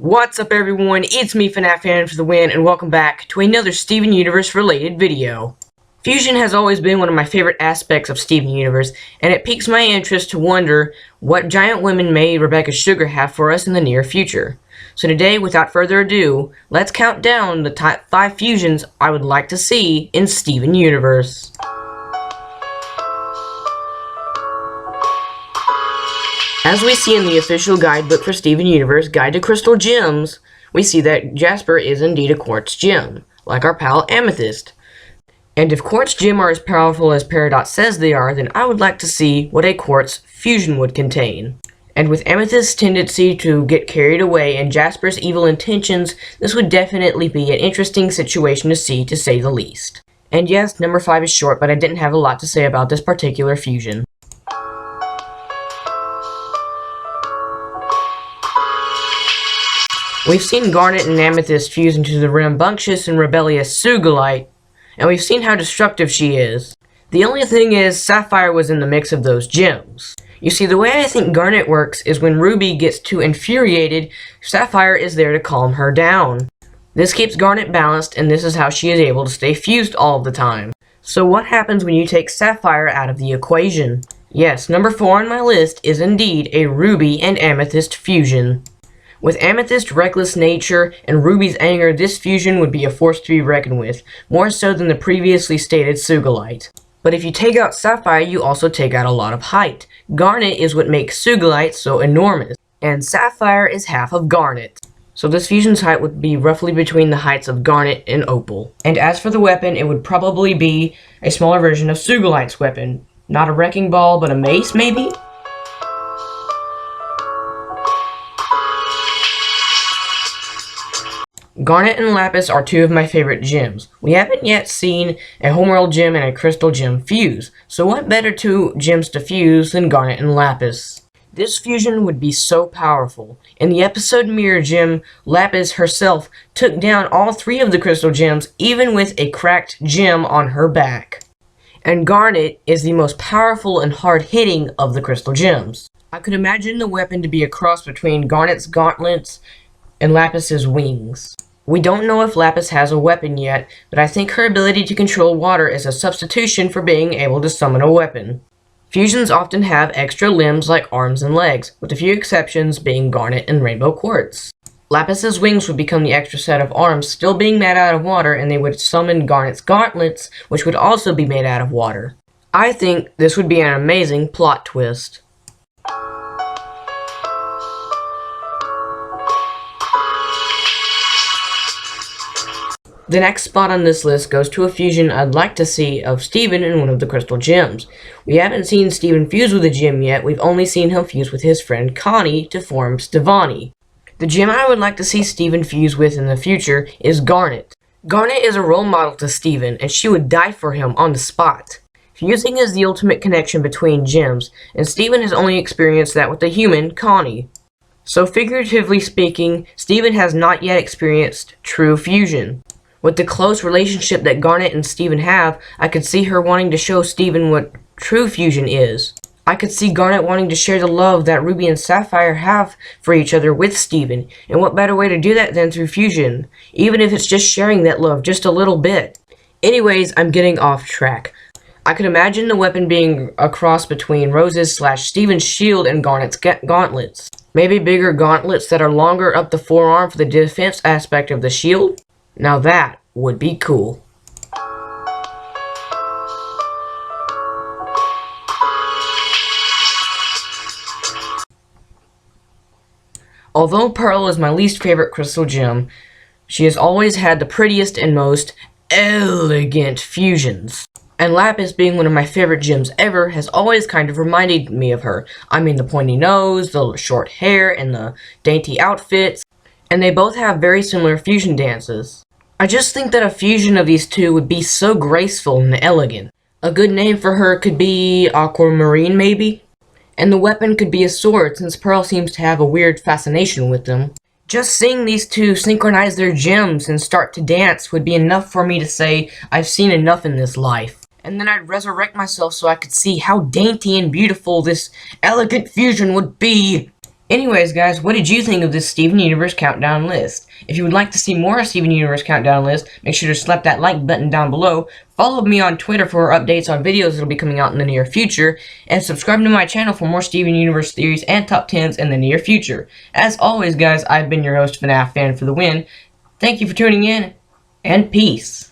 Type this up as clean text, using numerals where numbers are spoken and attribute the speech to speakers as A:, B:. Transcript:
A: What's up everyone, it's me FNAF Fan for the win, and welcome back to another Steven Universe related video. Fusion has always been one of my favorite aspects of Steven Universe, and it piques my interest to wonder what giant women may Rebecca Sugar have for us in the near future. So today, without further ado, let's count down the top 5 fusions I would like to see in Steven Universe. As we see in the official guidebook for Steven Universe, Guide to Crystal Gems, we see that Jasper is indeed a quartz gem, like our pal Amethyst. And if quartz gems are as powerful as Peridot says they are, then I would like to see what a quartz fusion would contain. And with Amethyst's tendency to get carried away and Jasper's evil intentions, this would definitely be an interesting situation to see, to say the least. And yes, number 5 is short, but I didn't have a lot to say about this particular fusion. We've seen Garnet and Amethyst fuse into the rambunctious and rebellious Sugilite, and we've seen how destructive she is. The only thing is, Sapphire was in the mix of those gems. You see, the way I think Garnet works is when Ruby gets too infuriated, Sapphire is there to calm her down. This keeps Garnet balanced, and this is how she is able to stay fused all the time. So what happens when you take Sapphire out of the equation? Yes, number 4 on my list is indeed a Ruby and Amethyst fusion. With Amethyst's reckless nature and Ruby's anger, this fusion would be a force to be reckoned with, more so than the previously stated Sugilite. But if you take out Sapphire, you also take out a lot of height. Garnet is what makes Sugilite so enormous, and Sapphire is half of Garnet. So this fusion's height would be roughly between the heights of Garnet and Opal. And as for the weapon, it would probably be a smaller version of Sugilite's weapon. Not a wrecking ball, but a mace, maybe? Garnet and Lapis are 2 of my favorite gems. We haven't yet seen a Homeworld gem and a Crystal gem fuse, so what better 2 gems to fuse than Garnet and Lapis? This fusion would be so powerful. In the episode Mirror Gem, Lapis herself took down all 3 of the Crystal gems, even with a cracked gem on her back. And Garnet is the most powerful and hard-hitting of the Crystal gems. I could imagine the weapon to be a cross between Garnet's gauntlets and Lapis's wings. We don't know if Lapis has a weapon yet, but I think her ability to control water is a substitution for being able to summon a weapon. Fusions often have extra limbs like arms and legs, with a few exceptions being Garnet and Rainbow Quartz. Lapis's wings would become the extra set of arms, still being made out of water, and they would summon Garnet's gauntlets, which would also be made out of water. I think this would be an amazing plot twist. The next spot on this list goes to a fusion I'd like to see of Steven and one of the Crystal Gems. We haven't seen Steven fuse with a gem yet, we've only seen him fuse with his friend Connie to form Stevani. The gem I would like to see Steven fuse with in the future is Garnet. Garnet is a role model to Steven, and she would die for him on the spot. Fusing is the ultimate connection between gems, and Steven has only experienced that with the human, Connie. So figuratively speaking, Steven has not yet experienced true fusion. With the close relationship that Garnet and Steven have, I could see her wanting to show Steven what true fusion is. I could see Garnet wanting to share the love that Ruby and Sapphire have for each other with Steven, and what better way to do that than through fusion, even if it's just sharing that love just a little bit. Anyways, I'm getting off track. I could imagine the weapon being a cross between Rose's / Steven's shield and Garnet's gauntlets. Maybe bigger gauntlets that are longer up the forearm for the defense aspect of the shield? Now that would be cool. Although Pearl is my least favorite crystal gem, she has always had the prettiest and most elegant fusions. And Lapis, being one of my favorite gems ever, has always kind of reminded me of her. I mean, the pointy nose, the short hair, and the dainty outfits. And they both have very similar fusion dances. I just think that a fusion of these 2 would be so graceful and elegant. A good name for her could be Aquamarine, maybe? And the weapon could be a sword, since Pearl seems to have a weird fascination with them. Just seeing these 2 synchronize their gems and start to dance would be enough for me to say I've seen enough in this life. And then I'd resurrect myself so I could see how dainty and beautiful this elegant fusion would be. Anyways, guys, what did you think of this Steven Universe Countdown list? If you would like to see more Steven Universe Countdown list, make sure to slap that like button down below, follow me on Twitter for updates on videos that will be coming out in the near future, and subscribe to my channel for more Steven Universe theories and top 10s in the near future. As always, guys, I've been your host, FNAF Fan for the win. Thank you for tuning in, and peace.